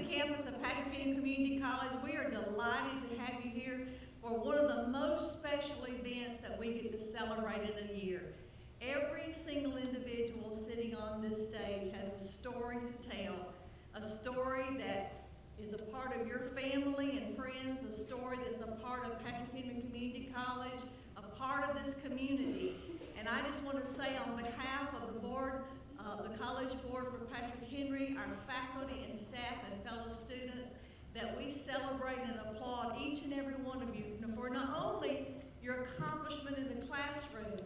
campus of Patrick Henry Community College. We are delighted to have you here for one of the most special events that we get to celebrate in a year. Every single individual sitting on this stage has a story to tell, a story that is a part of your family and friends, a story that's a part of Patrick Henry Community College, a part of this community. And I just want to say on behalf of the board, the College Board for Patrick Henry, our faculty and staff and fellow students, that we celebrate and applaud each and every one of you for not only your accomplishment in the classroom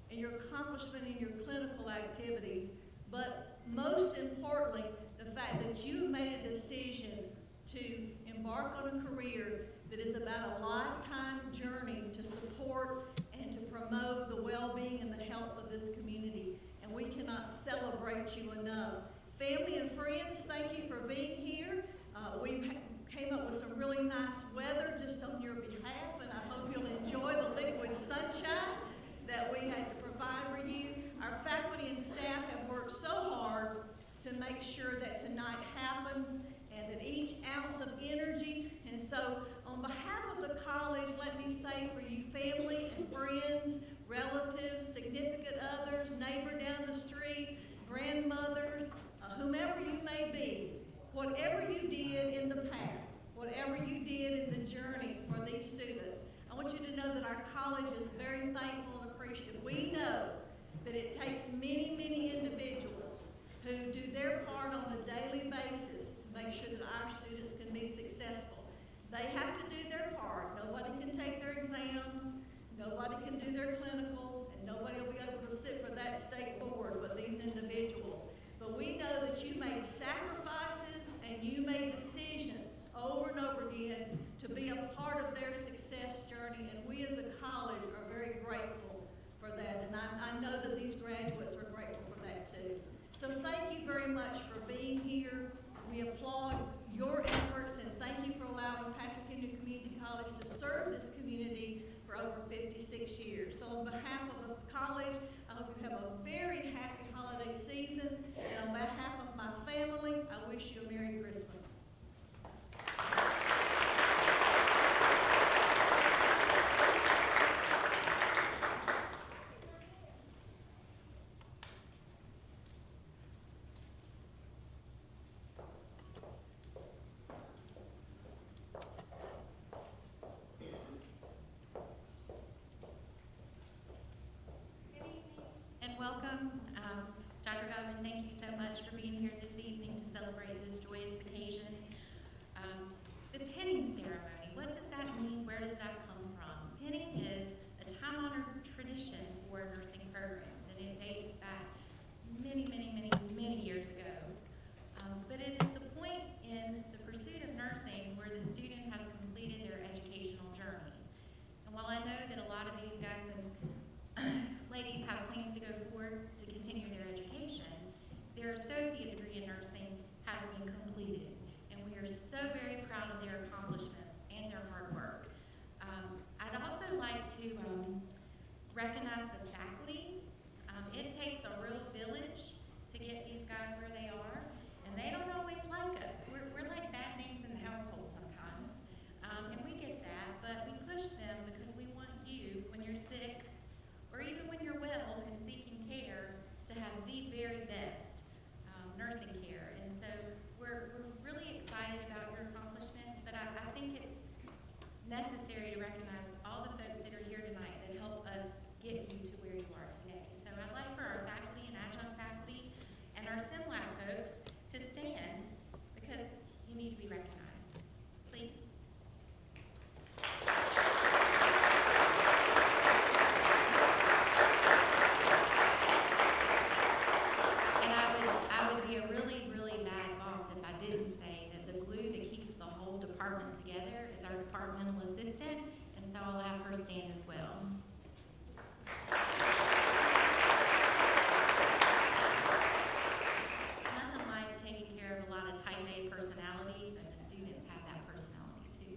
and your accomplishment in your clinical activities, but most importantly, the fact that you made a decision to embark on a career that is about a lifetime journey to support and to promote the well-being and the health of this community. And we cannot celebrate you enough. Family and friends, thank you for being here. We came up with some really nice weather just on your behalf, and I hope you'll enjoy the liquid sunshine that we had to provide for you. Our faculty and staff have worked so hard to make sure that tonight happens and that each ounce of energy. And so on behalf of the college, let me say for you family and friends, relatives, significant others, neighbor down the street, grandmothers, whomever you may be, whatever you did in the path, whatever you did in the journey for these students, I want you to know that our college is very thankful and appreciative. We know that it takes many, many individuals who do their part on a daily basis to make sure that our students can be successful. They have to do their part. Nobody can take their exams, nobody can do their clinicals, and nobody will be able to sit for that state board but these individuals. But we know that you made sacrifices and you made decisions over and over again to be a part of their success journey, and we as a college are very grateful for that, and I know that these graduates are grateful for that too. So thank you very much for being here. We applaud your efforts, and thank you for allowing Patrick Henry Community College to serve this community for over 56 years. So on behalf of the college, I hope you have a very happy holiday season, and on behalf of my family, I wish you a Merry Christmas. Welcome. Dr. Godwin, thank you so much for being here this evening to celebrate this joyous occasion. The pinning ceremony, what does that mean? Where does that come from? Pinning is a time-honored tradition for nursing programs, and it dates back many, many, many, many years ago. But it is the point in the pursuit of nursing where the student has completed their educational journey. And while I know that a lot of these guys and ladies have plans to go forward to continue their education, their associate degree in nursing has been completed, and we are so very proud of their accomplishments and their hard work. I'd also like to recognize the faculty. It takes a real village to get these guys where they are, and they don't always like us. We're like bad names in the household sometimes, and we get that, but we push them because we want you, when you're sick, or even when you're well and seeking care, to have the very best nursing care. And so we're really excited about your accomplishments, but I think it's necessary to recognize all the folks that are here tonight that help us get you to where you are today. So I'd like for our faculty and adjunct faculty and our SimLab folks to stand because you need to be recognized. Please. Departmental assistant, and so I'll have her stand as well. It's nothing like taking care of a lot of type A personalities, and the students have that personality too.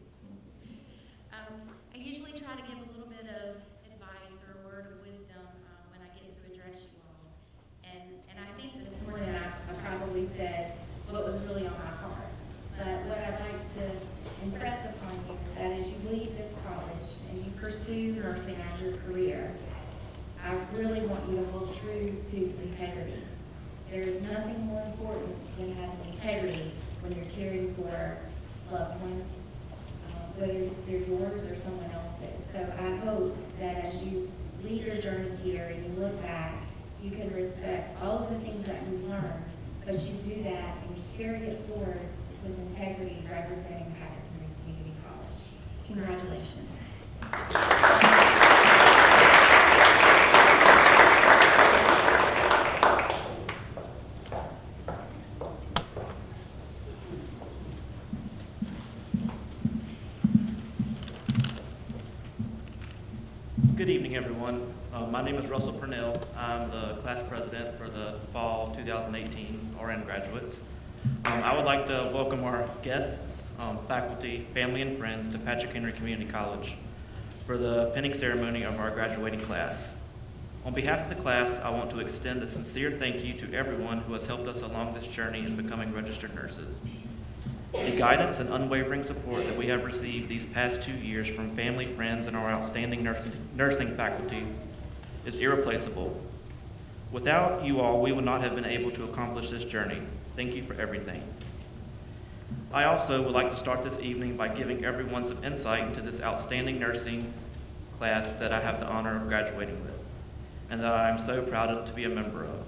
I usually try to give a little bit of advice or a word of wisdom when I get to address you all, and I think this morning I probably said what was really on my heart, but nursing as your career, I really want you to hold true to integrity. There is nothing more important than having integrity when you're caring for loved ones, whether they're yours or someone else's. So I hope that as you lead your journey here and you look back, you can respect all of the things that you learned, but you do that and you carry it forward with integrity, representing Patrick Henry Community College. Congratulations. Good evening, everyone. My name is Russell Purnell. I'm the class president for the fall 2018 RN graduates. I would like to welcome our guests, faculty, family, and friends to Patrick Henry Community College for the pinning ceremony of our graduating class. On behalf of the class, I want to extend a sincere thank you to everyone who has helped us along this journey in becoming registered nurses. The guidance and unwavering support that we have received these past 2 years from family, friends, and our outstanding nursing faculty is irreplaceable. Without you all, we would not have been able to accomplish this journey. Thank you for everything. I also would like to start this evening by giving everyone some insight into this outstanding nursing class that I have the honor of graduating with, and that I am so proud to be a member of.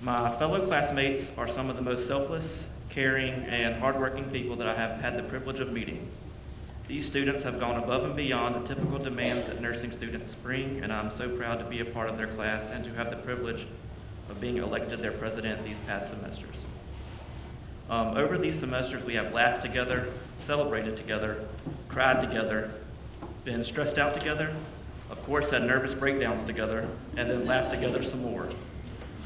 My fellow classmates are some of the most selfless, caring, and hardworking people that I have had the privilege of meeting. These students have gone above and beyond the typical demands that nursing students bring, and I'm so proud to be a part of their class and to have the privilege of being elected their president these past semesters. Over these semesters, we have laughed together, celebrated together, cried together, been stressed out together, of course had nervous breakdowns together, and then laughed together some more.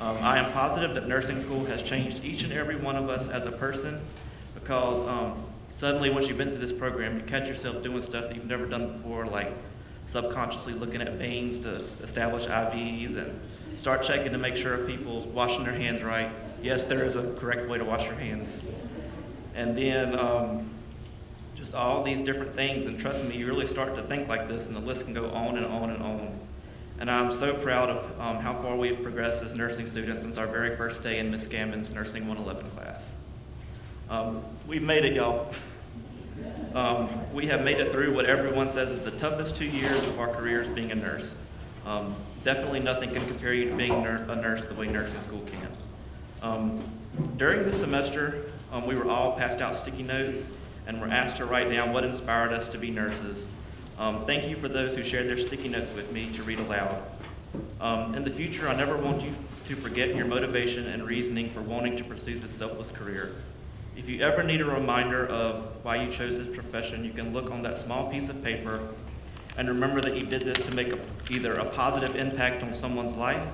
I am positive that nursing school has changed each and every one of us as a person, because suddenly once you've been through this program, you catch yourself doing stuff that you've never done before, like subconsciously looking at veins to establish IVs and start checking to make sure people's washing their hands right. Yes, there is a correct way to wash your hands. And then just all these different things, and trust me, you really start to think like this, and the list can go on and on and on. And I'm so proud of how far we've progressed as nursing students since our very first day in Ms. Gammon's Nursing 111 class. We've made it, y'all. We have made it through what everyone says is the toughest 2 years of our careers being a nurse. Definitely nothing can compare you to being a nurse the way nursing school can. During this semester, we were all passed out sticky notes and were asked to write down what inspired us to be nurses. Thank you for those who shared their sticky notes with me to read aloud. In the future, I never want you to forget your motivation and reasoning for wanting to pursue this selfless career. If you ever need a reminder of why you chose this profession, you can look on that small piece of paper and remember that you did this to make either a positive impact on someone's life,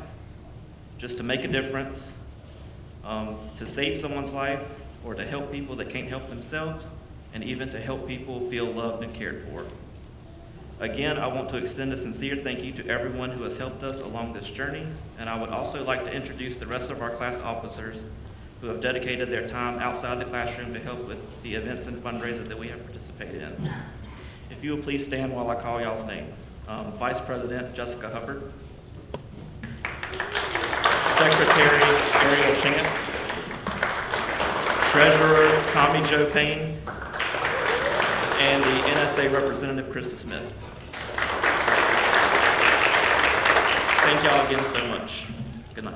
just to make a difference, to save someone's life, or to help people that can't help themselves, and even to help people feel loved and cared for. Again, I want to extend a sincere thank you to everyone who has helped us along this journey, and I would also like to introduce the rest of our class officers who have dedicated their time outside the classroom to help with the events and fundraisers that we have participated in. If you will please stand while I call y'all's name. Vice President Jessica Hubbard, Secretary Ariel Chance, Treasurer Tommy Joe Payne, and the NSA Representative Krista Smith. Thank y'all again so much. Good night.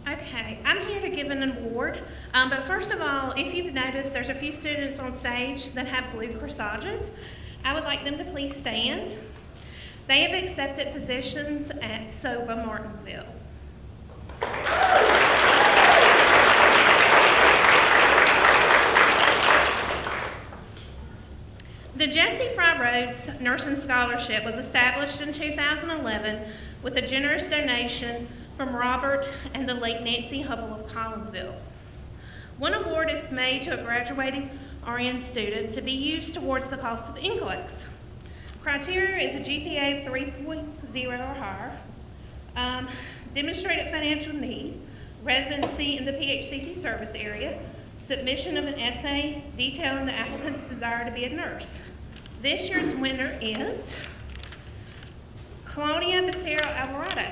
Okay, I'm here to give an award, but first of all, if you've noticed, there's a few students on stage that have blue corsages. I would like them to please stand. They have accepted positions at SOBA Martinsville. The Jesse Fry Rhodes Nursing Scholarship was established in 2011 with a generous donation from Robert and the late Nancy Hubble of Collinsville. One award is made to a graduating RN student to be used towards the cost of NCLEX. Criteria is a GPA of 3.0 or higher, demonstrated financial need, residency in the P&HCC service area, submission of an essay detailing the applicant's desire to be a nurse. This year's winner is Colonia Becerra Alvarado.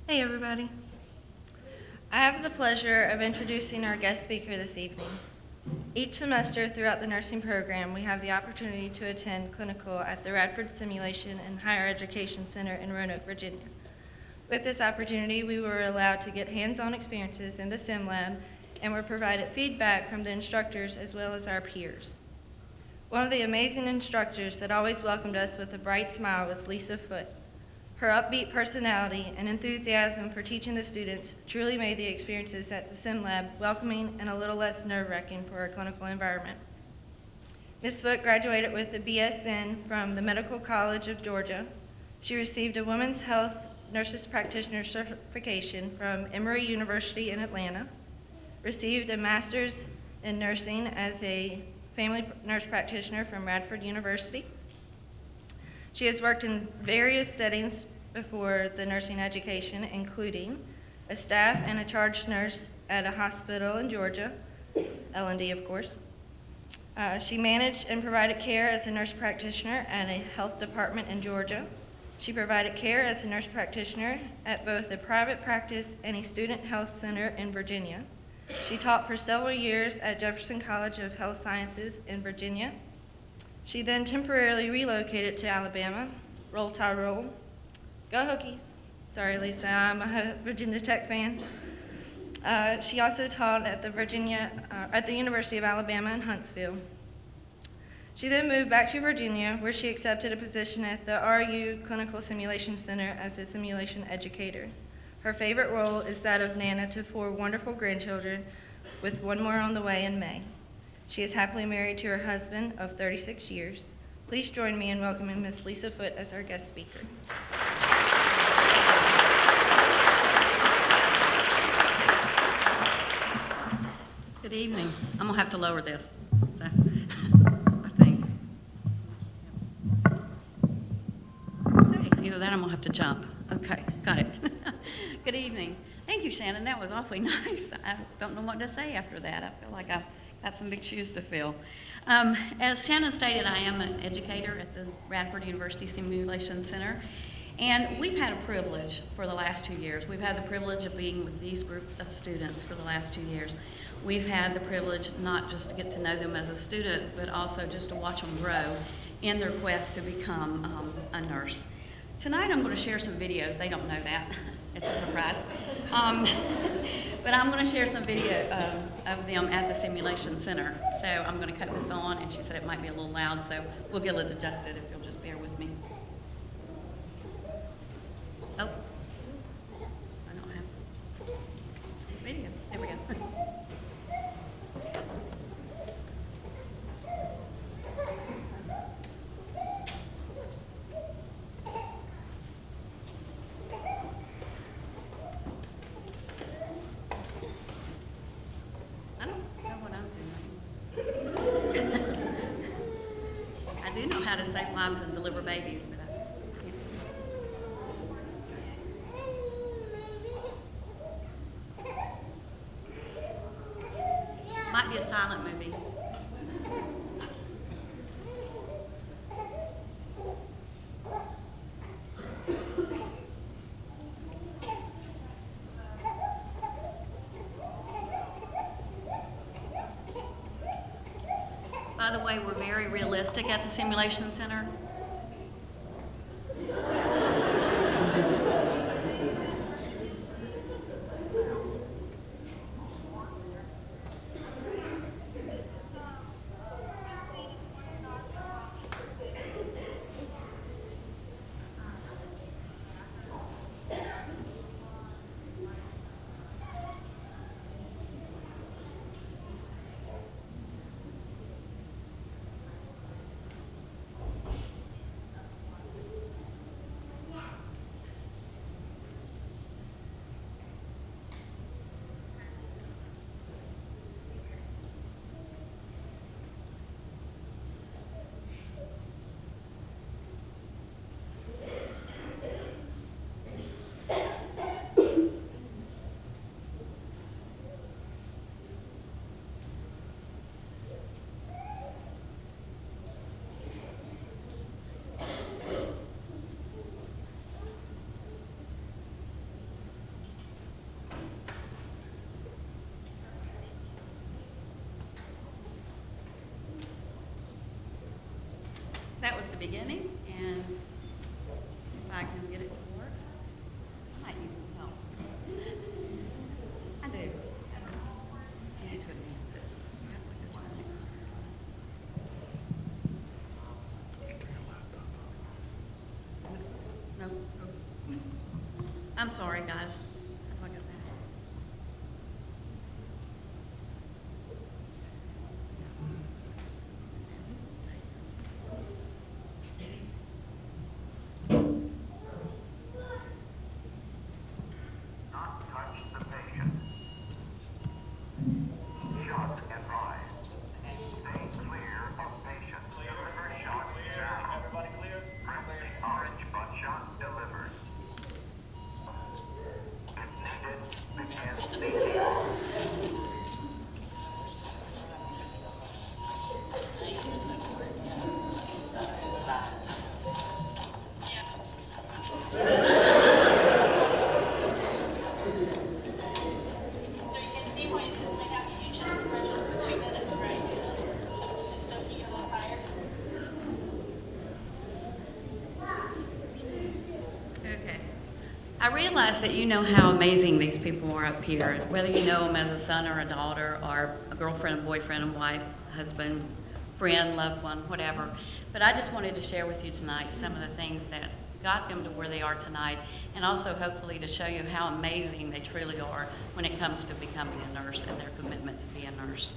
Hey everybody. I have the pleasure of introducing our guest speaker this evening. Each semester throughout the nursing program, we have the opportunity to attend clinical at the Radford Simulation and Higher Education Center in Roanoke, Virginia. With this opportunity, we were allowed to get hands-on experiences in the sim lab and were provided feedback from the instructors as well as our peers. One of the amazing instructors that always welcomed us with a bright smile was Lisa Foote. Her upbeat personality and enthusiasm for teaching the students truly made the experiences at the sim lab welcoming and a little less nerve-wracking for our clinical environment. Ms. Foote graduated with a BSN from the Medical College of Georgia. She received a Women's Health Nurses Practitioner certification from Emory University in Atlanta, received a Master's in Nursing as a Family Nurse Practitioner from Radford University. She has worked in various settings before the nursing education, including a staff and a charge nurse at a hospital in Georgia, L&D of course. She managed and provided care as a nurse practitioner at a health department in Georgia. She provided care as a nurse practitioner at both a private practice and a student health center in Virginia. She taught for several years at Jefferson College of Health Sciences in Virginia. She then temporarily relocated to Alabama. Roll Tide Roll. Go Hokies. Sorry, Lisa, I'm a Virginia Tech fan. She also taught at the University of Alabama in Huntsville. She then moved back to Virginia, where she accepted a position at the RU Clinical Simulation Center as a simulation educator. Her favorite role is that of Nana to 4 wonderful grandchildren, with one more on the way in May. She is happily married to her husband of 36 years. Please join me in welcoming Ms. Lisa Foote as our guest speaker. Good evening. I'm gonna have to lower this, so I think. Okay, either that or I'm gonna have to jump. Okay, got it. Good evening. Thank you, Shannon. That was awfully nice. I don't know what to say after that. I feel like I've got some big shoes to fill. As Shannon stated, I am an educator at the Radford University Simulation Center, and we've had a privilege for the last 2 years. We've had the privilege of being with these group of students for the last 2 years. We've had the privilege not just to get to know them as a student, but also just to watch them grow in their quest to become a nurse. Tonight I'm going to share some videos. They don't know that. It's a surprise. But I'm going to share some video of them at the Simulation Center. So I'm going to cut this on, and she said it might be a little loud, so we'll get it adjusted if you'll just bear with me. Oh, I don't have video. There we go. I don't know what I'm doing. I do know how to save lives and deliver babies, but I can't. Might be a silent movie. By the way, we're very realistic at the Simulation Center. beginning, and if I can get it to work, I might need some help. I do. I need to advance it. Go to the next slide. No. I'm sorry, guys. How do I get that? Not touch the patient. Shot and rise. Stay clear of patient. Deliver shot now. Everybody clear? Press the orange buckshot delivered. If needed, begin speaking. So you can see why they have you usually for 2 minutes, right? It's just to get a little higher. Okay. I realize that you know how amazing these people are up here, whether you know them as a son or a daughter, or a girlfriend, a boyfriend, a wife, husband, friend, loved one, whatever. But I just wanted to share with you tonight some of the things that got them to where they are tonight, and also hopefully to show you how amazing they truly are when it comes to becoming a nurse and their commitment to be a nurse.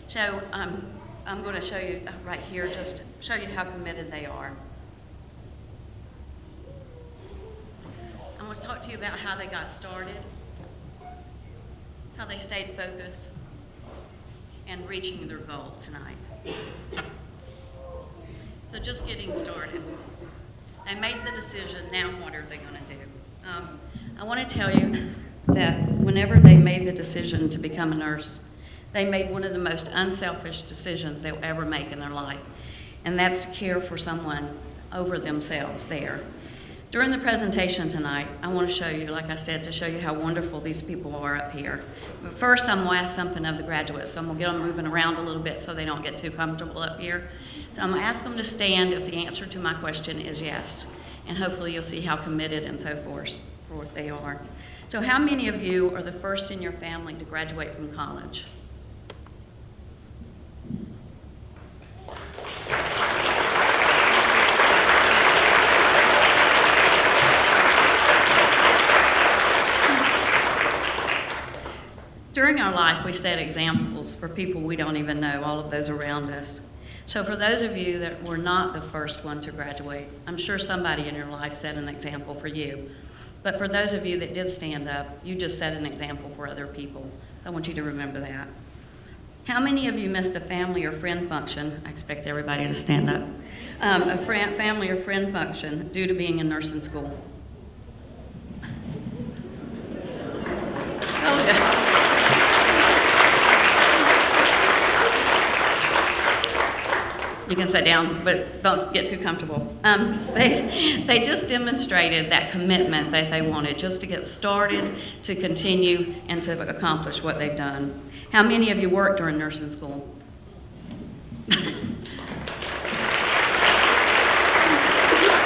So I'm going to show you right here, just show you how committed they are. I'm going to talk to you about how they got started, how they stayed focused, and reaching their goal tonight. So just getting started. They made the decision, now what are they going to do? I want to tell you that whenever they made the decision to become a nurse, they made one of the most unselfish decisions they'll ever make in their life, and that's to care for someone over themselves there. During the presentation tonight, I want to show you, like I said, to show you how wonderful these people are up here. But first, I'm going to ask something of the graduates, so I'm going to get them moving around a little bit so they don't get too comfortable up here. So I'm going to ask them to stand if the answer to my question is yes, and hopefully you'll see how committed and so forth they are. So how many of you are the first in your family to graduate from college? During our life, we set examples for people we don't even know, all of those around us. So for those of you that were not the first one to graduate, I'm sure somebody in your life set an example for you. But for those of you that did stand up, you just set an example for other people. I want you to remember that. How many of you missed a family or friend function? I expect everybody to stand up. Family or friend function due to being in nursing school. Oh, yeah. You can sit down, but don't get too comfortable. They just demonstrated that commitment that they wanted, just to get started, to continue, and to accomplish what they've done. How many of you worked during nursing school?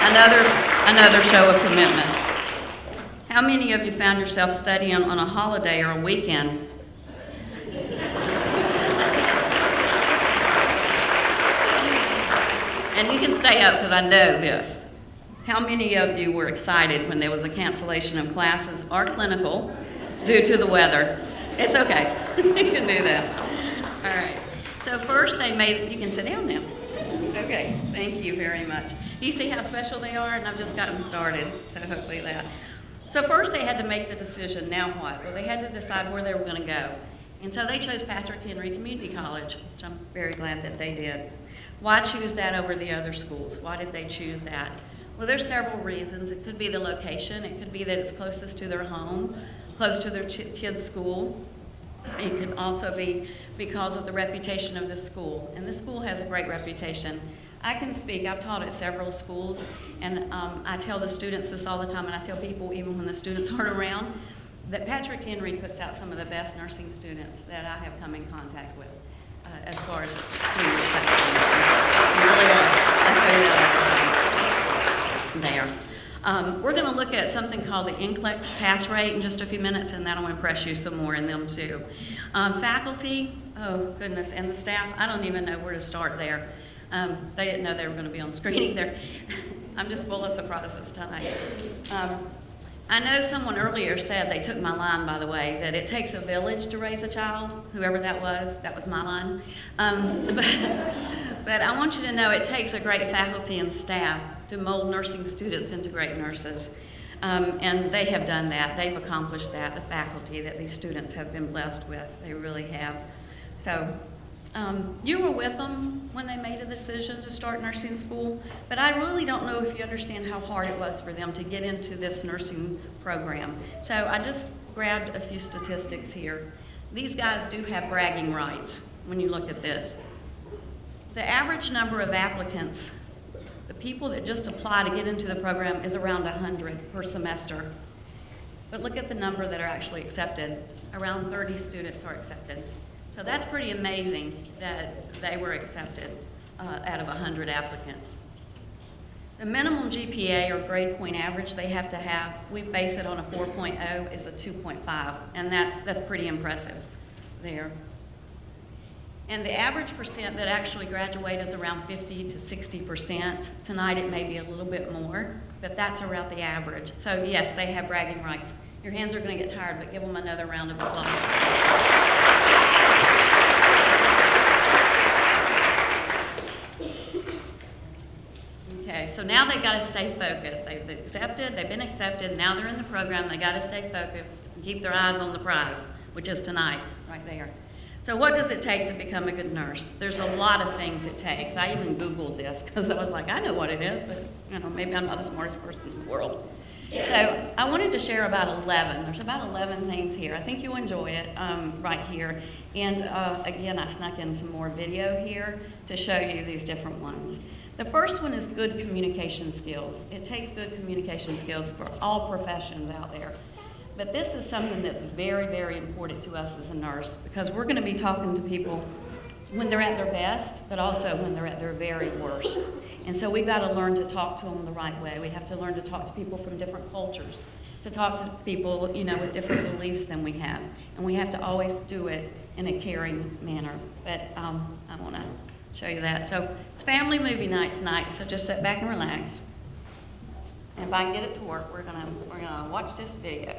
Another show of commitment. How many of you found yourself studying on a holiday or a weekend? And you can stay up because I know this. How many of you were excited when there was a cancellation of classes or clinical due to the weather? It's okay. You can do that. All right. So first they made, you can sit down now. Okay, thank you very much. Do you see how special they are? And I've just got them started, so hopefully that. So first they had to make the decision, now what? Well, they had to decide where they were going to go. And so they chose Patrick Henry Community College, which I'm very glad that they did. Why choose that over the other schools? Why did they choose that? Well, there's several reasons. It could be the location. It could be that it's closest to their home, close to their kids' school. It could also be because of the reputation of the school. And this school has a great reputation. I can speak, I've taught at several schools, and I tell the students this all the time, and I tell people even when the students aren't around, that Patrick Henry puts out some of the best nursing students that I have come in contact with. As far as being respectful. Really are. I say that all the time. there. We're going to look at something called the NCLEX pass rate in just a few minutes, and that'll impress you some more in them too. Faculty, oh goodness, and the staff, I don't even know where to start there. They didn't know they were going to be on screen there. I'm just full of surprises tonight. I know someone earlier said, they took my line by the way, that it takes a village to raise a child, whoever that was my line. But I want you to know it takes a great faculty and staff to mold nursing students into great nurses. And they have done that. They've accomplished that, the faculty that these students have been blessed with. They really have. So you were with them when they made a decision to start nursing school, but I really don't know if you understand how hard it was for them to get into this nursing program. So I just grabbed a few statistics here. These guys do have bragging rights when you look at this. The average number of applicants, the people that just apply to get into the program, is around 100 per semester. But look at the number that are actually accepted. Around 30 students are accepted. So that's pretty amazing that they were accepted out of 100 applicants. The minimum GPA or grade point average they have to have, we base it on a 4.0, is a 2.5, and that's pretty impressive there. And the average percent that actually graduate is around 50 to 60%. Tonight it may be a little bit more, but that's around the average. So yes, they have bragging rights. Your hands are going to get tired, but give them another round of applause. Okay, so now they've got to stay focused. They've been accepted, now they're in the program, they got to stay focused and keep their eyes on the prize, which is tonight, right there. So what does it take to become a good nurse? There's a lot of things it takes. I even Googled this because I was like, I know what it is, but you know, maybe I'm not the smartest person in the world. So I wanted to share about 11. There's about 11 things here. I think you'll enjoy it right here. And again, I snuck in some more video here to show you these different ones. The first one is good communication skills. It takes good communication skills for all professions out there. But this is something that's very, very important to us as a nurse because we're going to be talking to people when they're at their best, but also when they're at their very worst. And so we've got to learn to talk to them the right way. We have to learn to talk to people from different cultures, to talk to people, you know, with different beliefs than we have. And we have to always do it in a caring manner. But I want to show you that. So it's family movie night tonight, so just sit back and relax. And if I can get it to work, we're gonna watch this video.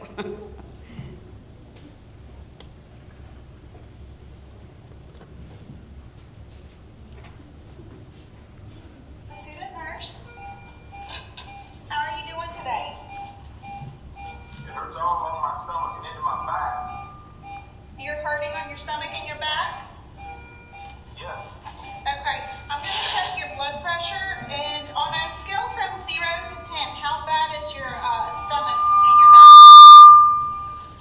Student nurse, how are you doing today? It hurts all on my stomach and into my back. You're hurting on your stomach and your back? Yes. Okay, I'm going to check your blood pressure, and on a scale from 0 to 10, how bad is your stomach and your back?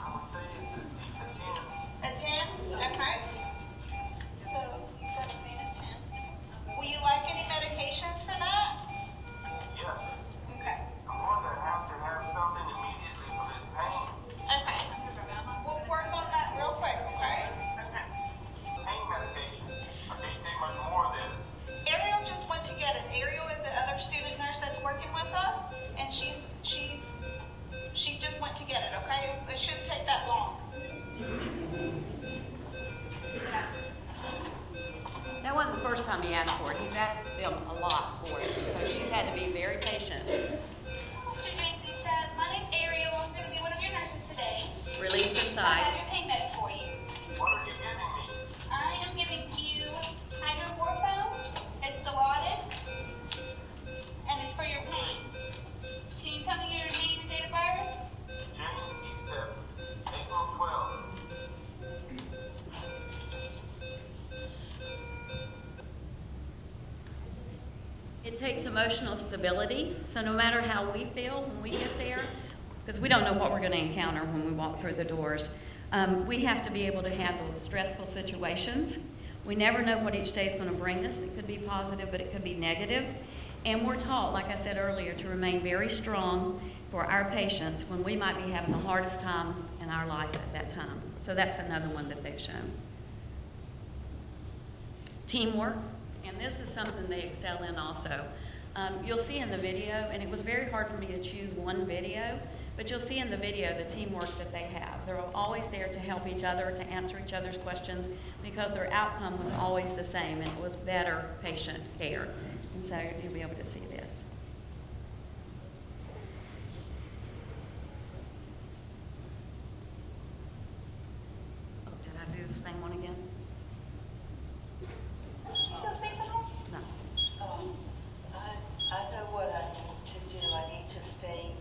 I would say it's a 10. A 10? Okay. So, you've got a pain at 10. Will you like any medications for that? Yes. Okay. I'm going to have something immediately for this pain. Okay. We'll work on that real quick, okay? Okay. Pain medication. I can't take much more of this. Ariel just went to get it. Ariel is the other student nurse that's working with us, and she just went to get it, okay? It shouldn't take that long. That wasn't the first time he asked for it. He's asked them a lot for it. So she's had to be very patient. Mr. James, my name's Ariel. I'm going to be one of your nurses today. Release I inside. have your pain meds for you. What are you giving me? I am giving you hydrochloroquine. It's Dilaudid, and it's for your pain. Can you tell me your name and date of birth? James E. April 12. It takes emotional stability. So no matter how we feel when we get there, because we don't know what we're going to encounter when we walk through the doors, we have to be able to handle stressful situations. We never know what each day is going to bring us. It could be positive, but it could be negative. And we're taught, like I said earlier, to remain very strong for our patients when we might be having the hardest time in our life at that time. So that's another one that they've shown. Teamwork, and this is something they excel in also. You'll see in the video, and it was very hard for me to choose one video, but you'll see in the video the teamwork that they have. They're always there to help each other, to answer each other's questions, because their outcome was always the same, and it was better patient care. And so you'll be able to see this. Oh, did I do the same one again? No. I know what I need to do. I need to stay,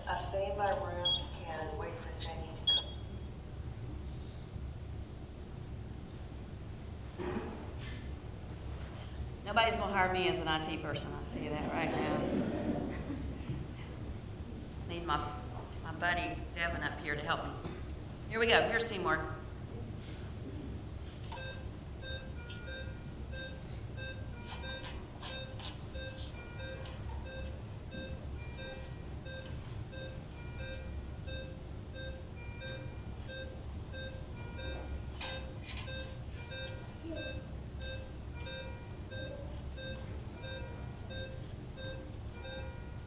I stay in my room and wait for Jenny to come. Nobody's gonna hire me as an IT person, I see that right now. Need my buddy Devin up here to help me. Here we go, here's teamwork.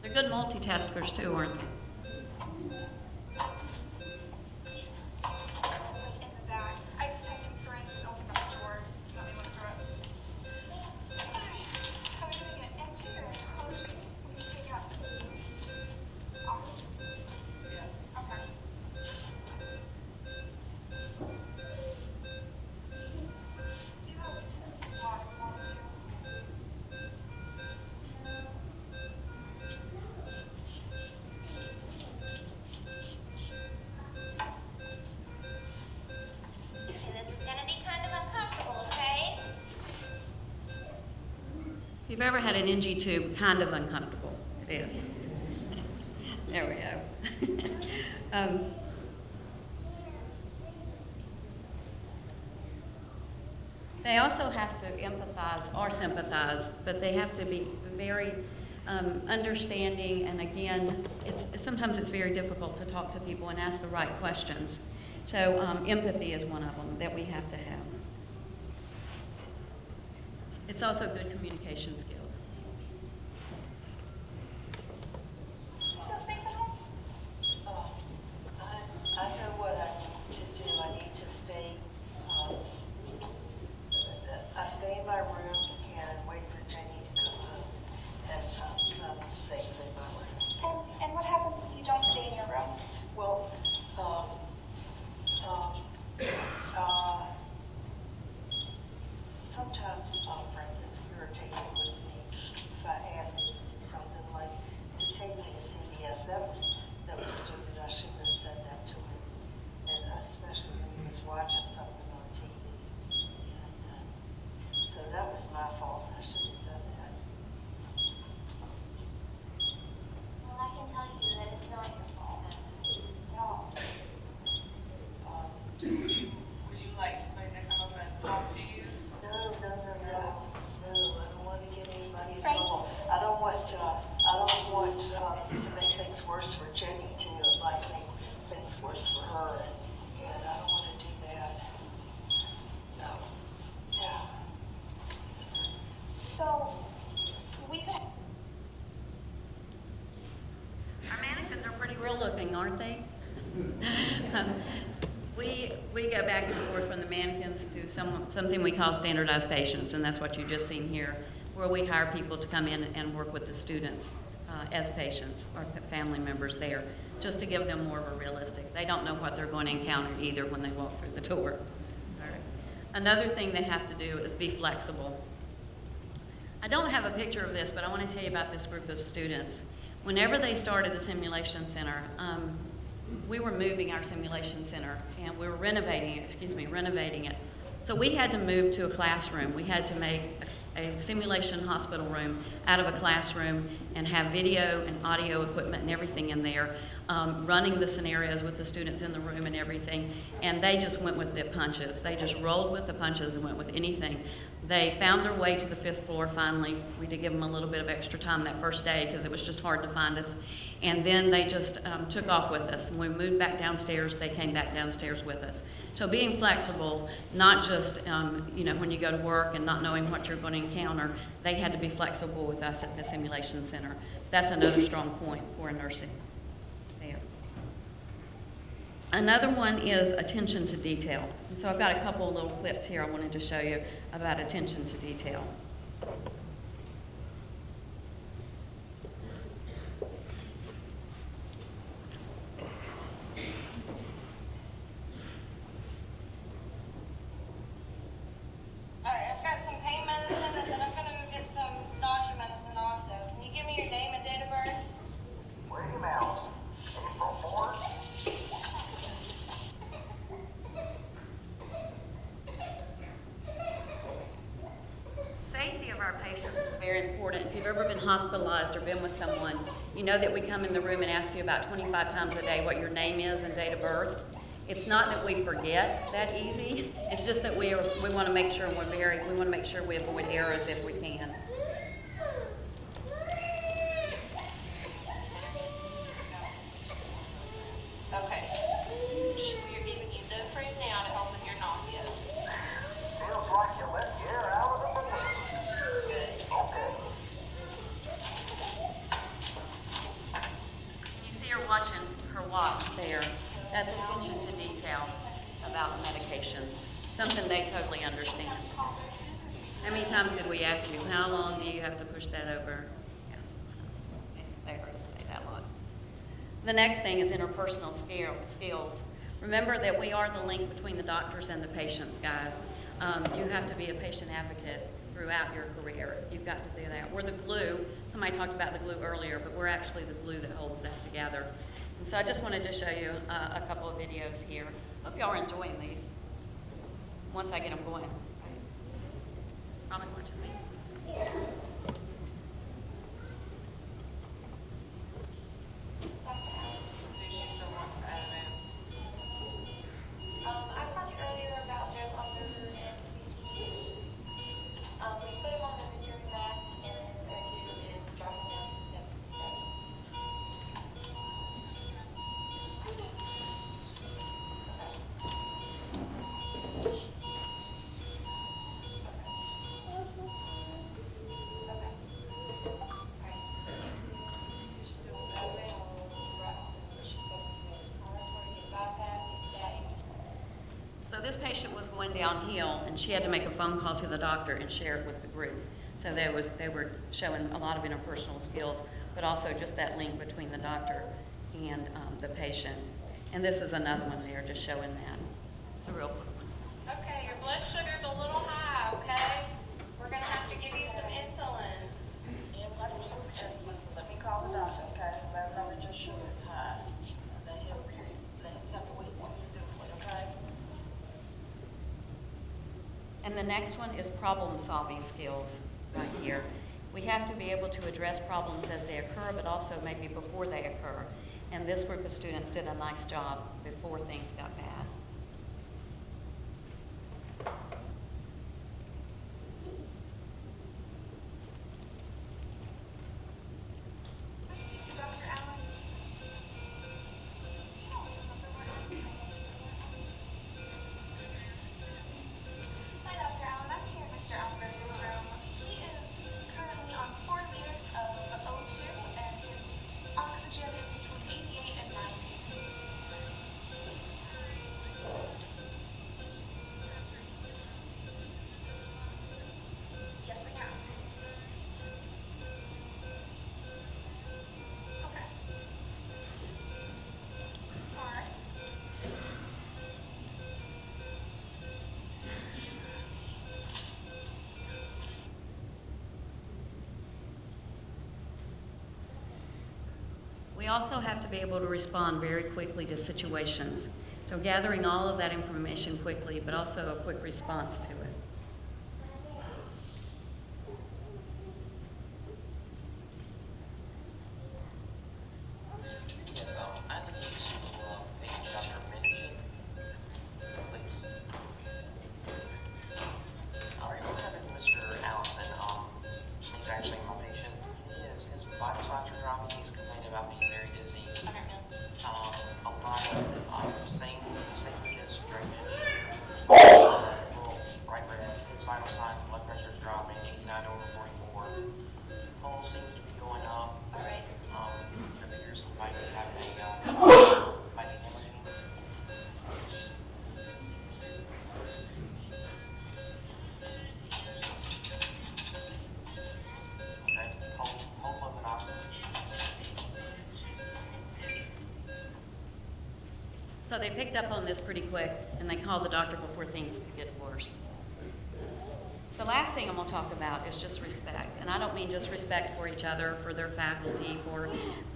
They're good multitaskers too, aren't they? In the back. I just had concerns and opened up the door. Let me look through it. How are you doing it? And here, will you take it out? Awesome. Yeah. Okay. Do you have water for you? And this is gonna be kind of uncomfortable, okay? If you've ever had an NG tube, kind of uncomfortable, it is. There we go. They also have to empathize or sympathize, but they have to be very understanding, and again, sometimes it's very difficult to talk to people and ask the right questions. So empathy is one of them that we have to have. It's also good communication skills. I know what I need to do. I need to stay, I stay in my room and wait for Jenny to come up and come safely in my room. And what happens if you don't stay in your room? Well, sometimes Frank gets irritated with me if I ask him to do something like to take me to CVS. That was stupid. I shouldn't have said that to him, and especially when he was watching something on TV. And so that was my fault. I shouldn't have done that. Well, I can tell you that it's not your fault. No. Would you like somebody to come up and talk to you? No, I don't want to get anybody in Frank? trouble. I don't want to make things worse for Jenny too. It might make things worse for her, and I don't want to do that. No. Yeah. So, we could. Our mannequins are pretty real looking, aren't they? We go back and forth from the mannequins to something we call standardized patients, and that's what you've just seen here, where we hire people to come in and work with the students as patients or family members there, just to give them more of a realistic. They don't know what they're going to encounter either when they walk through the door. All right. Another thing they have to do is be flexible. I don't have a picture of this, but I want to tell you about this group of students. Whenever they started the simulation center, we were moving our simulation center, and we were renovating it. So we had to move to a classroom. We had to make a simulation hospital room out of a classroom and have video and audio equipment and everything in there. running the scenarios with the students in the room and everything, and they just went with the punches. They just rolled with the punches and went with anything. They found their way to the 5th floor finally. We did give them a little bit of extra time that first day because it was just hard to find us. And then they just took off with us. When we moved back downstairs, they came back downstairs with us. So being flexible, not just when you go to work and not knowing what you're going to encounter, they had to be flexible with us at the simulation center. That's another strong point for nursing there. Another one is attention to detail. And so I've got a couple of little clips here I wanted to show you about attention to detail. Alright, I've got some pain medicine and then I'm gonna go get some nausea medicine also. Can you give me your name and date of birth? William Mouse, April 4th. Safety of our patients is very important. If you've ever been hospitalized or been with someone, you know that we come in the room and ask you about 25 times a day what your name is and date of birth. It's not that we forget that easy. It's just that we want to make sure we want to make sure we avoid errors if we can. Okay. We're giving you Zofran now to help with your nausea. Feels like you let the air out of the balloon. Good. Okay. You see her watching her watch there. That's attention to detail about medications, something they totally understand. How many times did we ask you, how long do you have to push that over? Yeah. They heard us say that a lot. The next thing is interpersonal skills. Remember that we are the link between the doctors and the patients, guys. You have to be a patient advocate throughout your career. You've got to do that. We're the glue. Somebody talked about the glue earlier, but we're actually the glue that holds that together. And so I just wanted to show you a couple of videos here. Hope y'all are enjoying these once I get them going. Right? Probably watching me. She still wants to add it in. I talked earlier about Jeff Officer and CT. We put him on the mercury mask and his O2 is dropping down to 77. So this patient was going downhill, and she had to make a phone call to the doctor and share it with the group. So they were showing a lot of interpersonal skills, but also just that link between the doctor and the patient. And this is another one there, just showing that. It's a real quick one. Okay, your blood sugar's a little high, okay? We're gonna have to give you some insulin. Let me call the doctor, okay? Let him know that your sugar is high. Let him tell me what you're doing, okay? And the next one is problem-solving skills right here. We have to be able to address problems as they occur, but also maybe before they occur. And this group of students did a nice job before things got bad. Dr. Allen? Hi, Dr. Allen. I'm here in Mr. Albert's room. He is currently on 4 liters of O2 and his oxygen is between 88 and 90. Yes, I can. Okay. All right. We also have to be able to respond very quickly to situations. So gathering all of that information quickly, but also a quick response to it. So I they picked up on this pretty quick, and they called the doctor before things could get worse. The last thing I'm going to talk about is just respect. And I don't mean just respect for each other, for their faculty, for,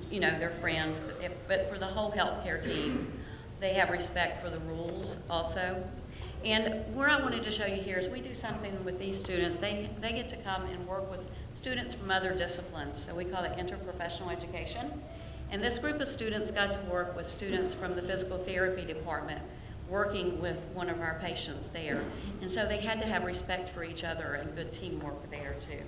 their friends, but for the whole healthcare team. They have respect for the rules also. And where I wanted to show you here is we do something with these students. They get to come and work with students from other disciplines. So we call it interprofessional education. And this group of students got to work with students from the physical therapy department, working with one of our patients there. And so they had to have respect for each other and good teamwork there too.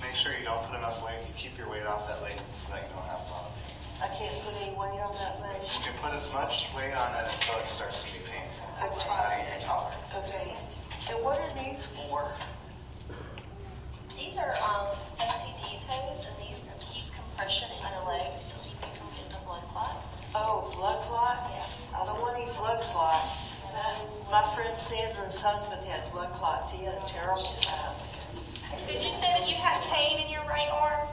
Make sure you don't put enough weight. You keep your weight off that leg so that you don't have a lot of pain. I can't put any weight on that leg. You can put as much weight on it until it starts to be painful. As high as you can tolerate. Okay. And what are these for? These are SCD toes, and these keep compression in the legs to keep you from getting a blood clot. Oh, blood clot? Yeah. I don't want any blood clots. My friend Sandra's husband had blood clots. He had a terrible time. Did you say that you have pain in your right arm?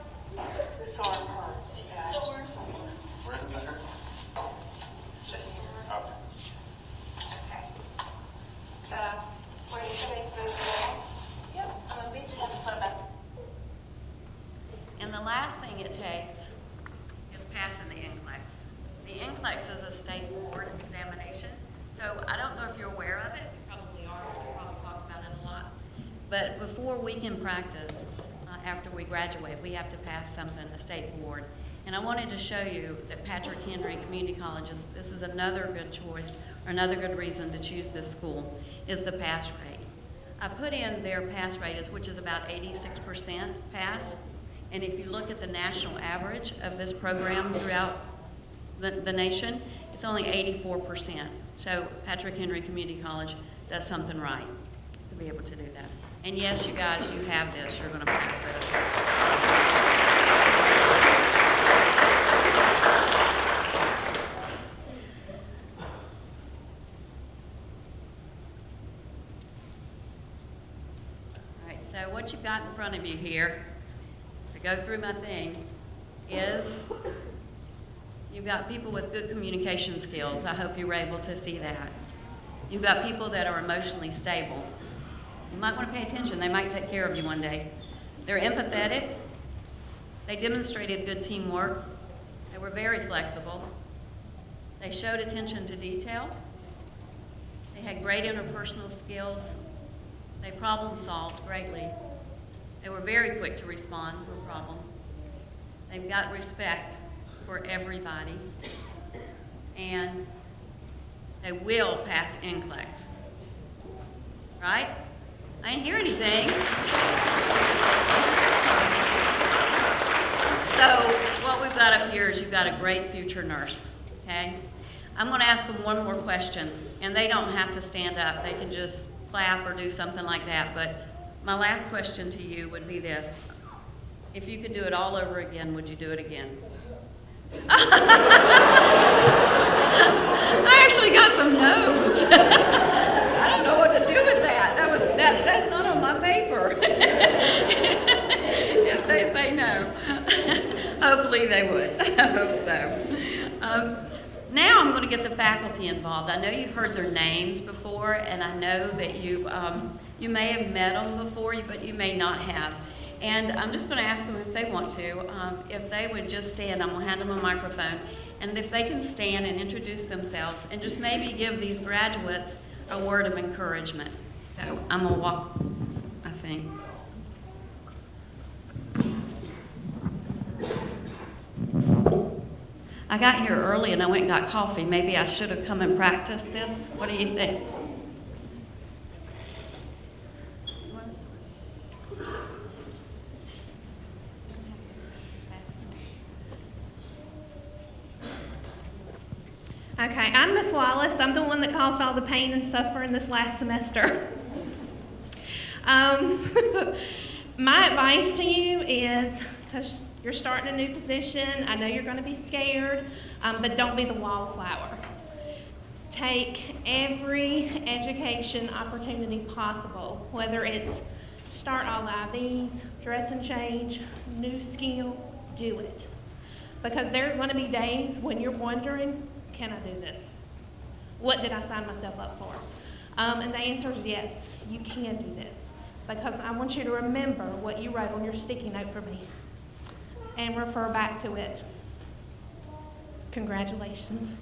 This arm hurts. Yeah. Sore? Where does it hurt? Just Okay. okay. So, where do you think this is? Yep. We just have to put them back. And the last thing it takes is passing the NCLEX. The NCLEX is a state board examination. So I don't know if you're aware of it. You probably are. We've probably talked about it a lot. But before we can practice, after we graduate, we have to pass something, a state board. And I wanted to show you that Patrick Henry Community College, this is another good choice, or another good reason to choose this school, is the pass rate. I put in their pass rate, which is about 86% pass. And if you look at the national average of this program throughout the nation, it's only 84%. So Patrick Henry Community College does something right to be able to do that. And yes, you guys, you have this. You're going to pass this. All right, so what you've got in front of you here, to go through my thing, is you've got people with good communication skills. I hope you were able to see that. You've got people that are emotionally stable. You might want to pay attention. They might take care of you one day. They're empathetic. They demonstrated good teamwork. They were very flexible. They showed attention to detail. They had great interpersonal skills. They problem solved greatly. They were very quick to respond to a problem. They've got respect for everybody. And they will pass NCLEX. Right? I didn't hear anything. So what we've got up here is you've got a great future nurse, okay? I'm going to ask them one more question, and they don't have to stand up. They can just clap or do something like that. But my last question to you would be this. If you could do it all over again, would you do it again? I actually got some no's. I don't know what to do with that. That's not on my paper. If they say no. Hopefully they would. I hope so. Now I'm going to get the faculty involved. I know you've heard their names before, and I know that you may have met them before, but you may not have. And I'm just going to ask them if they want to, if they would just stand. I'm going to hand them a microphone. And if they can stand and introduce themselves and just maybe give these graduates a word of encouragement. So I'm going to walk, I think. I got here early and I went and got coffee. Maybe I should have come and practiced this. What do you think? Okay, I'm Miss Wallace. I'm the one that caused all the pain and suffering this last semester. My advice to you is, because you're starting a new position, I know you're going to be scared, but don't be the wallflower. take every education opportunity possible, whether it's start all IVs, dress and change, new skill, do it. Because there are going to be days when you're wondering, can I do this? What did I sign myself up for? And the answer is yes, you can do this. Because I want you to remember what you wrote on your sticky note for me and refer back to it. Congratulations.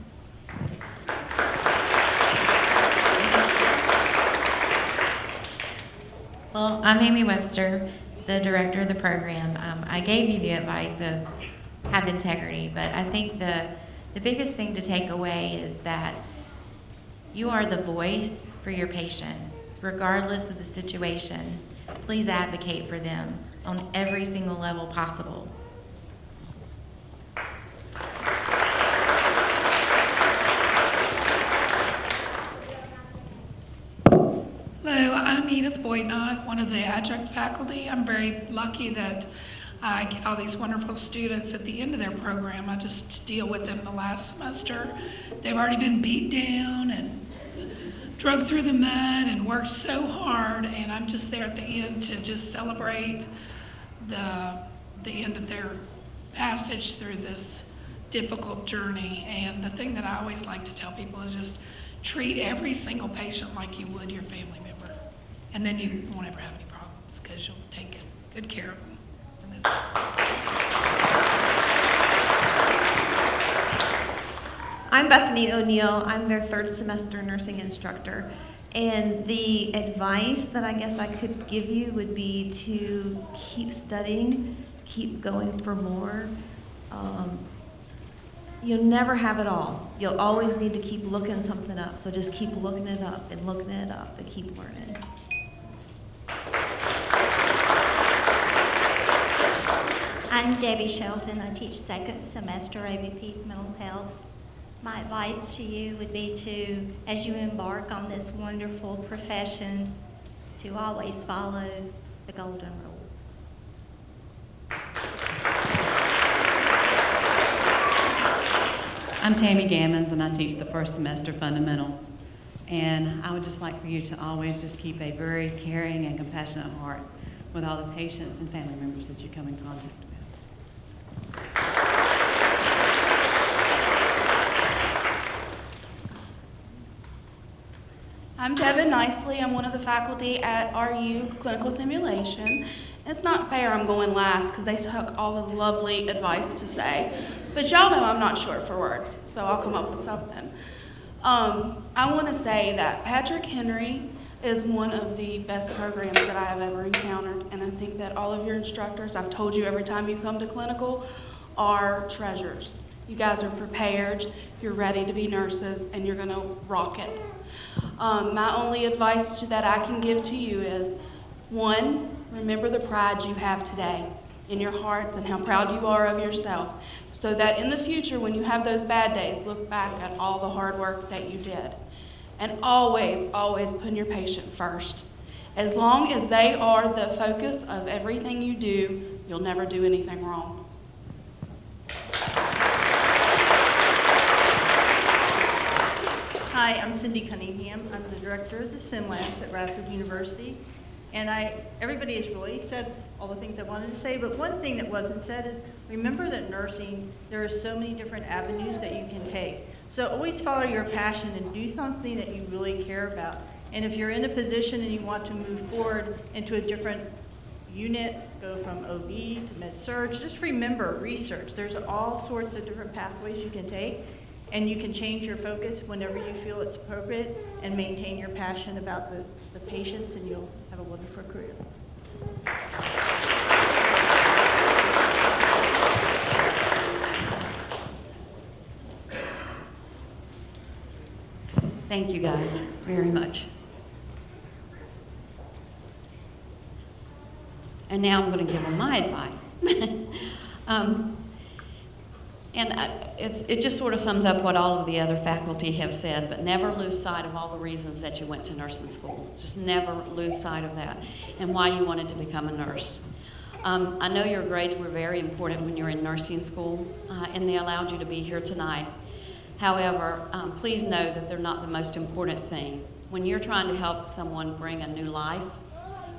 Well, I'm Amy Webster, the director of the program. I gave you the advice of have integrity, but I think the biggest thing to take away is that you are the voice for your patient, regardless of the situation. Please advocate for them on every single level possible. Hello, I'm Edith Boydnott, one of the adjunct faculty. I'm very lucky that I get all these wonderful students at the end of their program. I just deal with them the last semester. They've already been beat down and drug through the mud and worked so hard, and I'm just there at the end to just celebrate the end of their passage through this difficult journey. And the thing that I always like to tell people is just treat every single patient like you would your family member, and then you won't ever have any problems because you'll take good care of them. I'm Bethany O'Neill. I'm their third semester nursing instructor. And the advice that I guess I could give you would be to keep studying, keep going for more. You'll never have it all. You'll always need to keep looking something up. So just keep looking it up and looking it up and keep learning. I'm Debbie Shelton. I teach second semester AVP's mental health. My advice to you would be to, as you embark on this wonderful profession, to always follow the golden rule. I'm Tammy Gammons, and I teach the first semester fundamentals. And I would just like for you to always just keep a very caring and compassionate heart with all the patients and family members that you come in contact with. I'm Devin Nicely. I'm one of the faculty at RU Clinical Simulation. It's not fair I'm going last because they took all the lovely advice to say, but y'all know I'm not short for words, so I'll come up with something. I want to say that Patrick Henry is one of the best programs that I have ever encountered, and I think that all of your instructors, I've told you every time you come to clinical, are treasures. You guys are prepared, you're ready to be nurses, and you're going to rock it. My only advice that I can give to you is, one, remember the pride you have today in your hearts and how proud you are of yourself, so that in the future when you have those bad days, look back at all the hard work that you did. And always, always put your patient first. As long as they are the focus of everything you do, you'll never do anything wrong. Hi, I'm Cindy Cunningham. I'm the director of the Sim Labs at Radford University. And everybody has really said all the things I wanted to say, but one thing that wasn't said is, remember that nursing, there are so many different avenues that you can take. So always follow your passion and do something that you really care about. And if you're in a position and you want to move forward into a different unit, go from OB to med-surg, just remember research. There's all sorts of different pathways you can take, and you can change your focus whenever you feel it's appropriate and maintain your passion about the patients, and you'll have a wonderful career. Thank you guys very much. And now I'm going to give them my advice. It just sort of sums up what all of the other faculty have said, but never lose sight of all the reasons that you went to nursing school. Just never lose sight of that and why you wanted to become a nurse. I know your grades were very important when you were in nursing school, and they allowed you to be here tonight. However, please know that they're not the most important thing. When you're trying to help someone bring a new life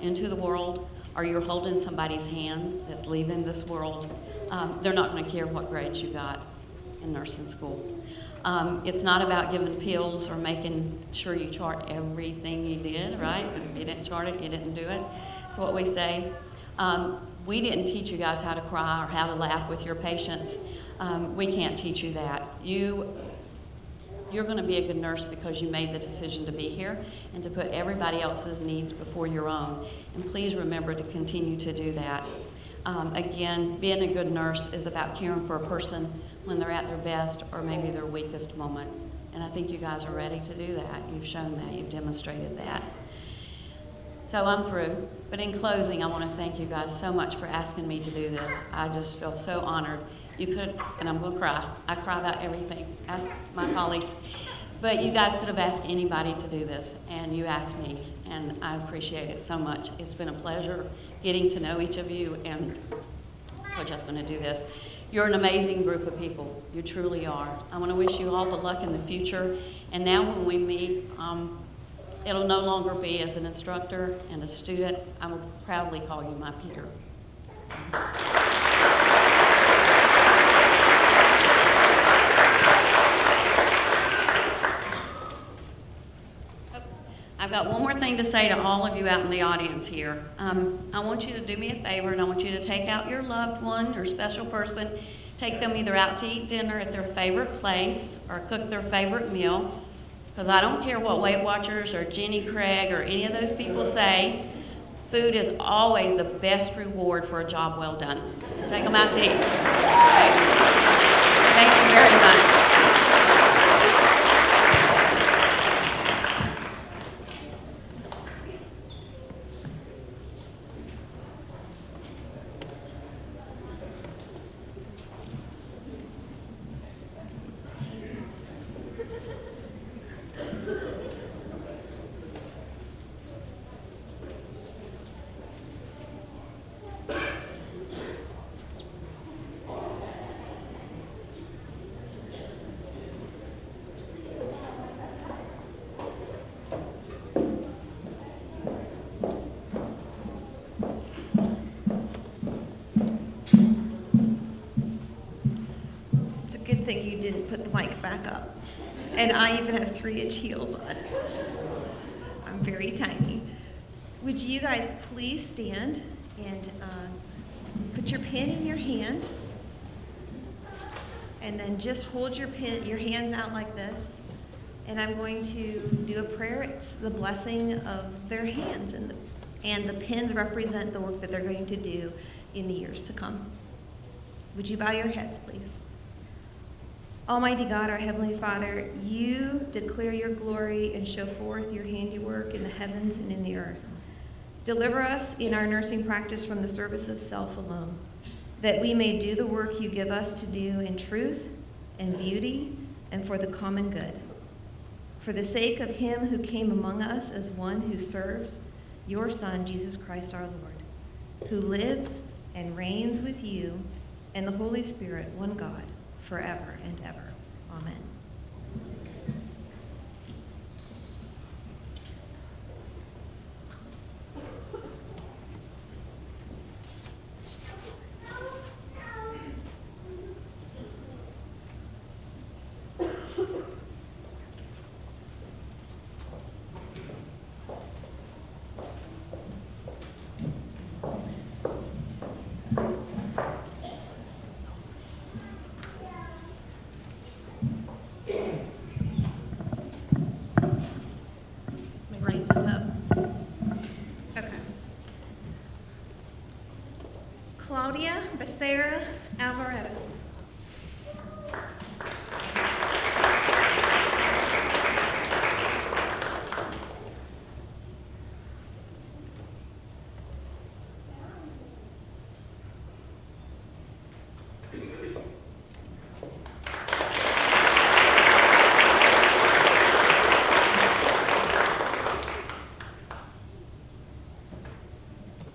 into the world, or you're holding somebody's hand that's leaving this world, they're not going to care what grades you got in nursing school. It's not about giving pills or making sure you chart everything you did, right? If you didn't chart it, you didn't do it. That's what we say. We didn't teach you guys how to cry or how to laugh with your patients. We can't teach you that. You're going to be a good nurse because you made the decision to be here and to put everybody else's needs before your own. And please remember to continue to do that. Again, being a good nurse is about caring for a person when they're at their best or maybe their weakest moment. And I think you guys are ready to do that. You've shown that. You've demonstrated that. So I'm through. But in closing, I want to thank you guys so much for asking me to do this. I just feel so honored. You could, and I'm going to cry. I cry about everything. Ask my colleagues. But you guys could have asked anybody to do this, and you asked me, and I appreciate it so much. It's been a pleasure getting to know each of you, and we're just going to do this. You're an amazing group of people. You truly are. I want to wish you all the luck in the future. And now when we meet, it'll no longer be as an instructor and a student. I will proudly call you my Peter. I've got one more thing to say to all of you out in the audience here. I want you to do me a favor, and I want you to take out your loved one, your special person, take them either out to eat dinner at their favorite place or cook their favorite meal, because I don't care what Weight Watchers or Jenny Craig or any of those people say, food is always the best reward for a job well done. Take them out to eat. Okay? Thank you very much. Good thing you didn't put the mic back up. And I even have 3-inch heels on. I'm very tiny. Would you guys please stand and put your pen in your hand, and then just hold your hands out like this. And I'm going to do a prayer. It's the blessing of their hands, and the pens represent the work that they're going to do in the years to come. Would you bow your heads, please? Almighty God, our Heavenly Father, you declare your glory and show forth your handiwork in the heavens and in the earth. Deliver us in our nursing practice from the service of self alone, that we may do the work you give us to do in truth and beauty and for the common good. For the sake of him who came among us as one who serves, your Son, Jesus Christ our Lord, who lives and reigns with you and the Holy Spirit, one God, forever and ever. Amen. Claudia Becerra Alvarado.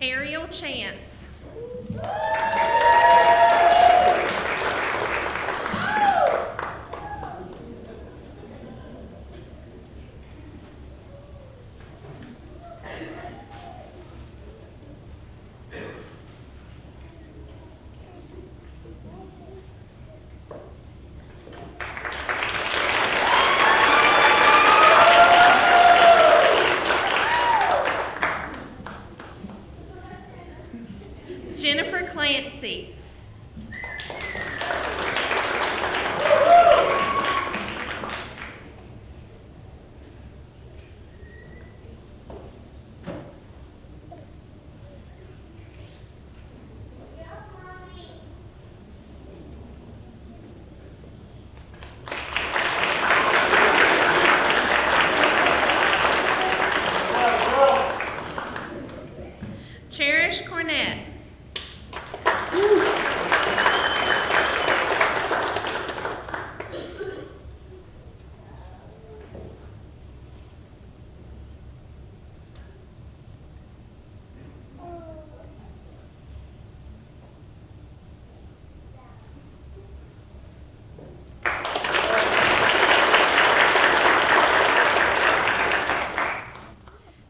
Ariel Chance. Jennifer Clancy. Cherish Cornett.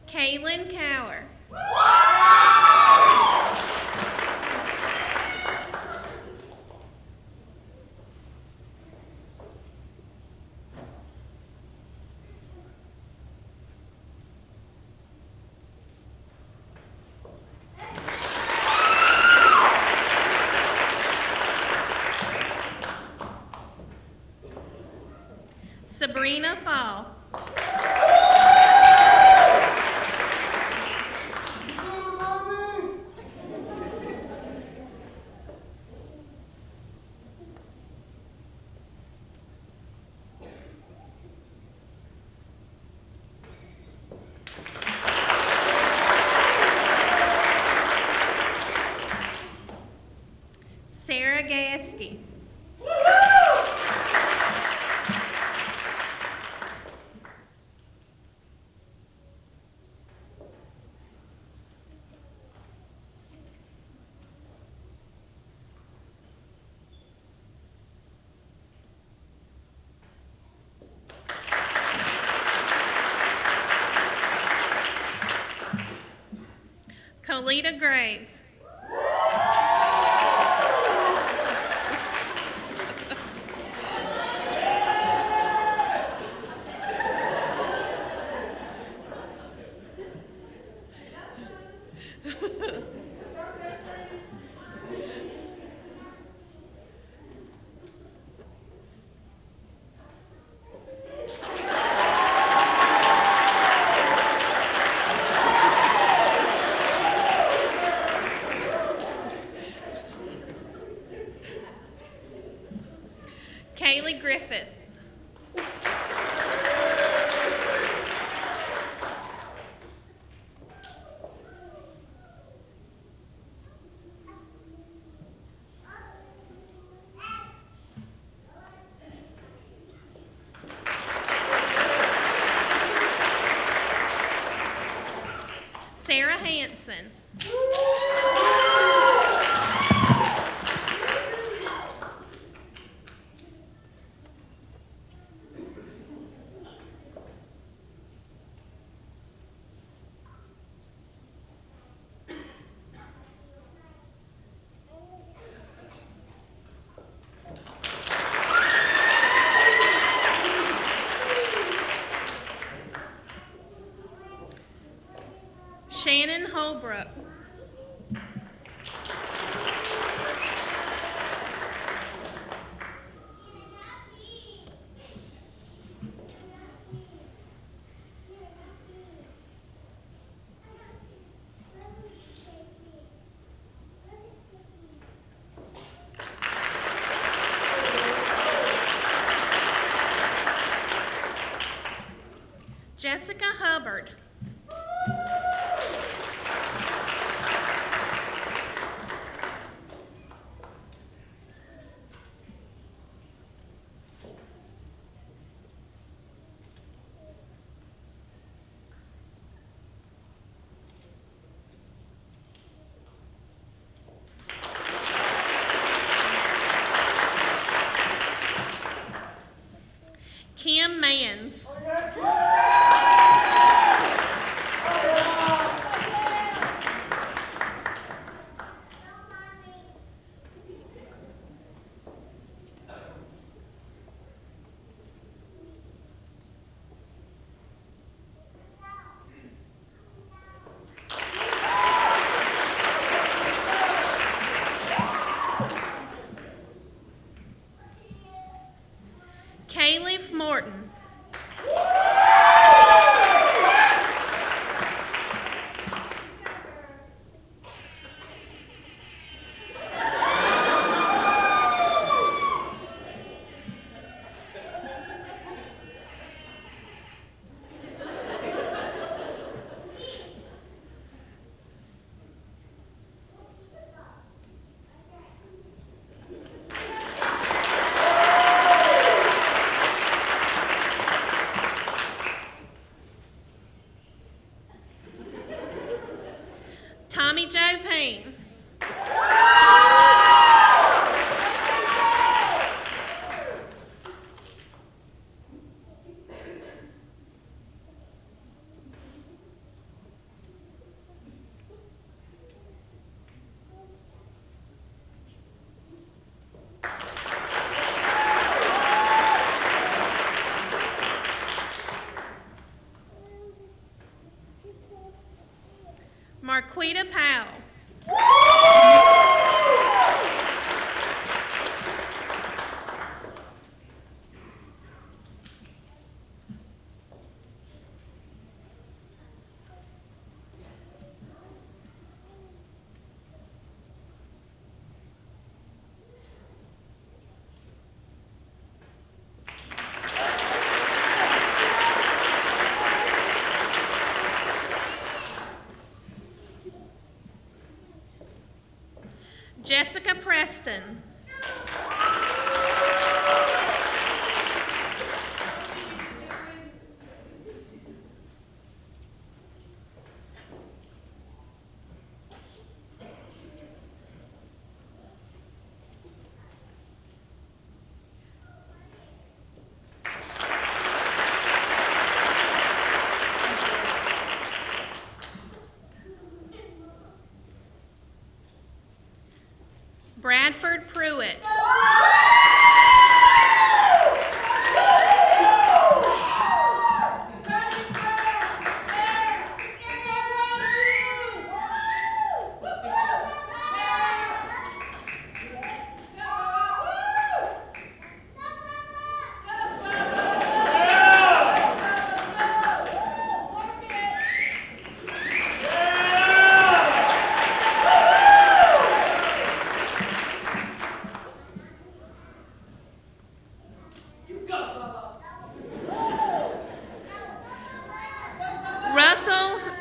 Kaylin Cower. Sabrina Fall. Sarah Gasky. Colita Graves. Kaylee Griffith. Sarah Hanson. Shannon Holbrook. Jessica Preston. Bradford Pruitt.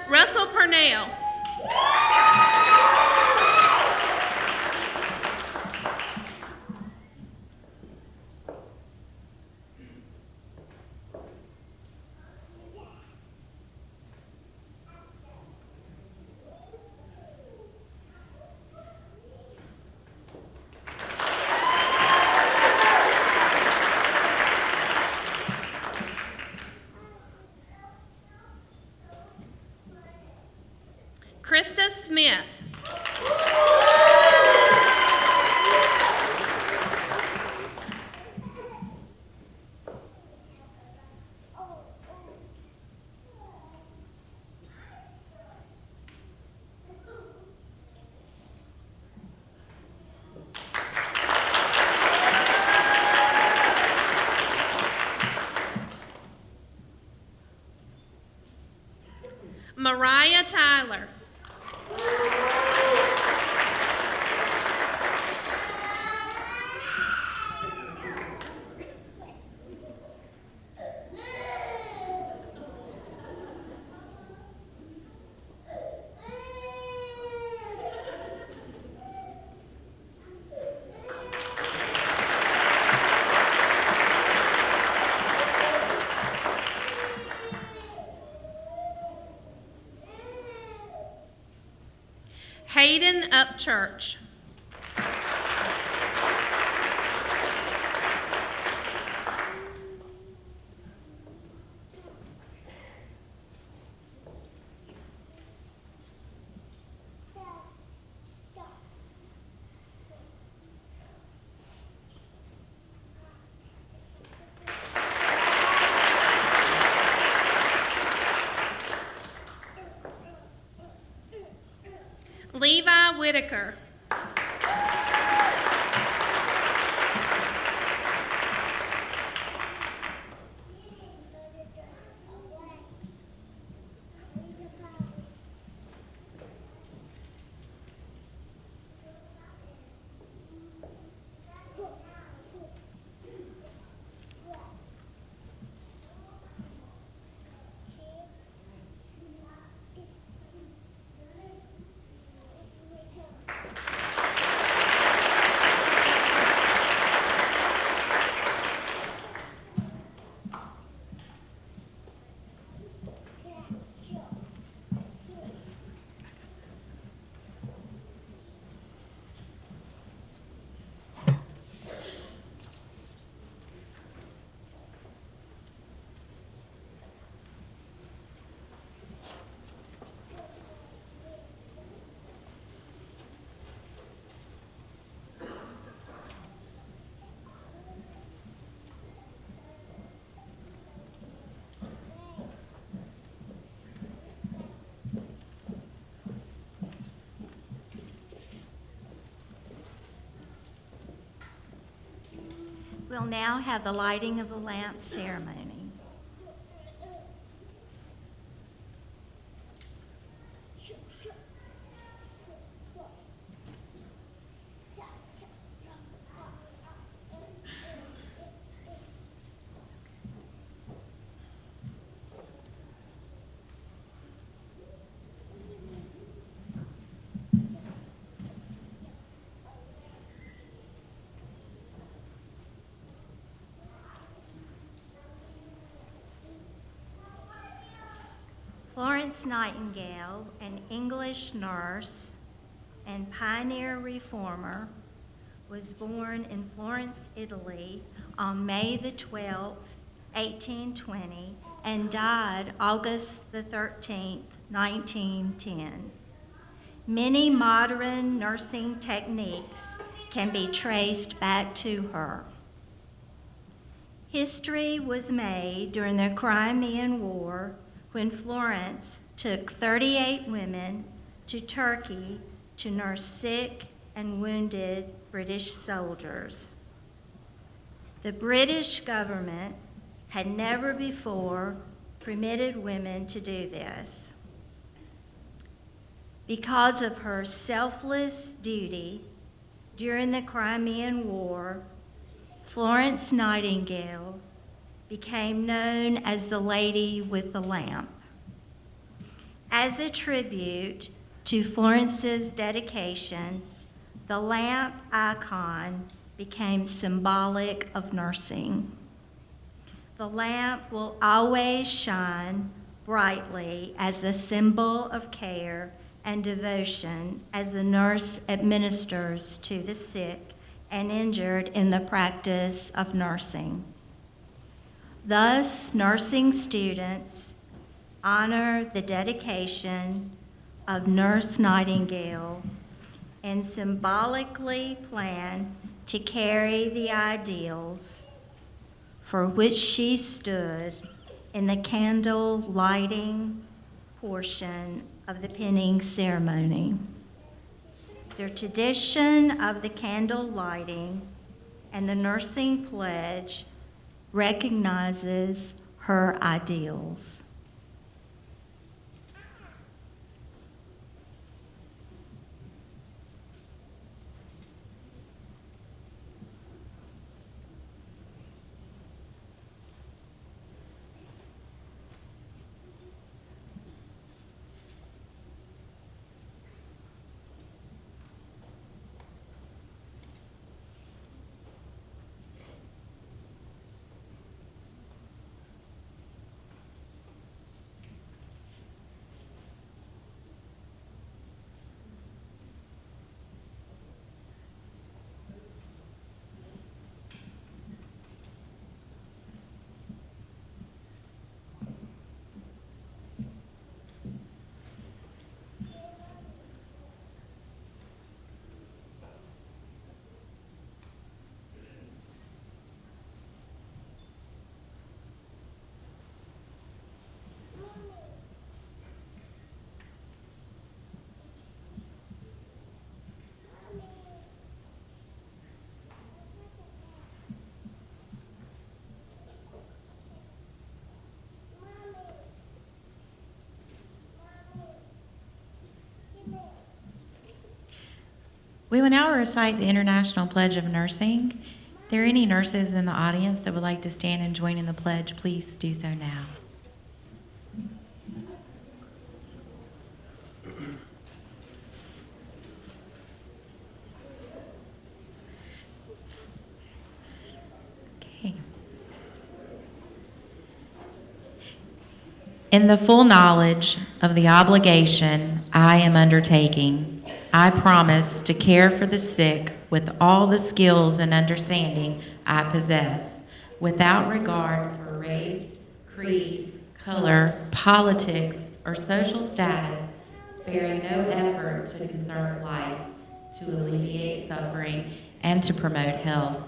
Russell Purnell. Krista Smith. Mariah Tyler. Hayden Upchurch. Levi Whitaker. We'll now have the lighting of the lamp ceremony. Florence Nightingale, an English nurse and pioneer reformer, was born in Florence, Italy on May the 12th, 1820, and died August the 13th, 1910. Many modern nursing techniques can be traced back to her. History was made during the Crimean War when Florence took 38 women to Turkey to nurse sick and wounded British soldiers. The British government had never before permitted women to do this. Because of her selfless duty during the Crimean War, Florence Nightingale became known as the Lady with the Lamp. As a tribute to Florence's dedication, the lamp icon became symbolic of nursing. The lamp will always shine brightly as a symbol of care and devotion as the nurse administers to the sick and injured in the practice of nursing. Thus, nursing students honor the dedication of Nurse Nightingale and symbolically plan to carry the ideals for which she stood in the candle lighting portion of the pinning ceremony. The tradition of the candle lighting and the nursing pledge recognizes her ideals. We will now recite the International Pledge of Nursing. If there are any nurses in the audience that would like to stand and join in the pledge, please do so now. Okay. In the full knowledge of the obligation I am undertaking, I promise to care for the sick with all the skills and understanding I possess, without regard for race, creed, color, politics, or social status, sparing no effort to conserve life, to alleviate suffering, and to promote health.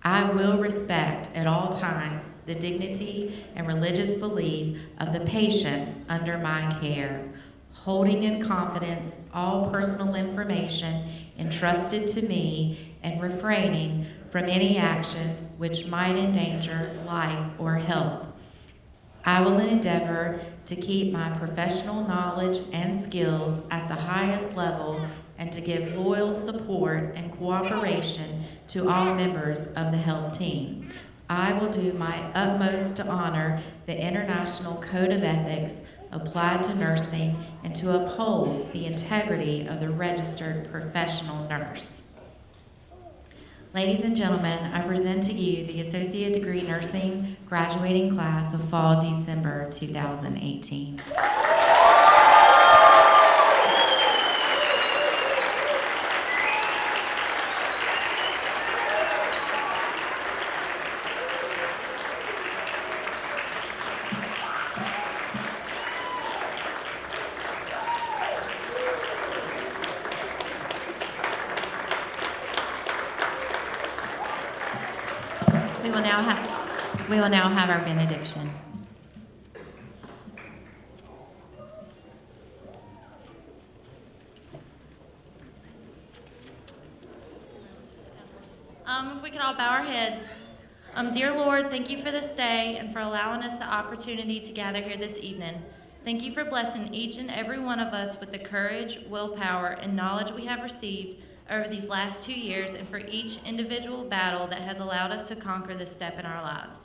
I will respect at all times the dignity and religious belief of the patients under my care, holding in confidence all personal information entrusted to me and refraining from any action which might endanger life or health. I will endeavor to keep my professional knowledge and skills at the highest level and to give loyal support and cooperation to all members of the health team. I will do my utmost to honor the International Code of Ethics applied to nursing and to uphold the integrity of the registered professional nurse. Ladies and gentlemen, I present to you the Associate Degree Nursing graduating class of Fall December 2018. We will now have our benediction. If we could all bow our heads. Dear Lord, thank you for this day and for allowing us the opportunity to gather here this evening. Thank you for blessing each and every one of us with the courage, willpower, and knowledge we have received over these last 2 years, and for each individual battle that has allowed us to conquer this step in our lives.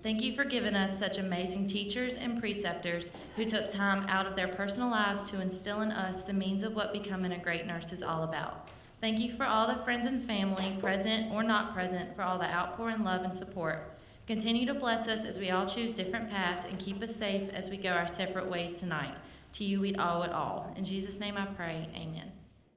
Thank you for giving us such amazing teachers and preceptors who took time out of their personal lives to instill in us the means of what becoming a great nurse is all about. Thank you for all the friends and family, present or not present, for all the outpouring love and support. Continue to bless us as we all choose different paths and keep us safe as we go our separate ways tonight. To you we owe it all. In Jesus' name I pray, amen.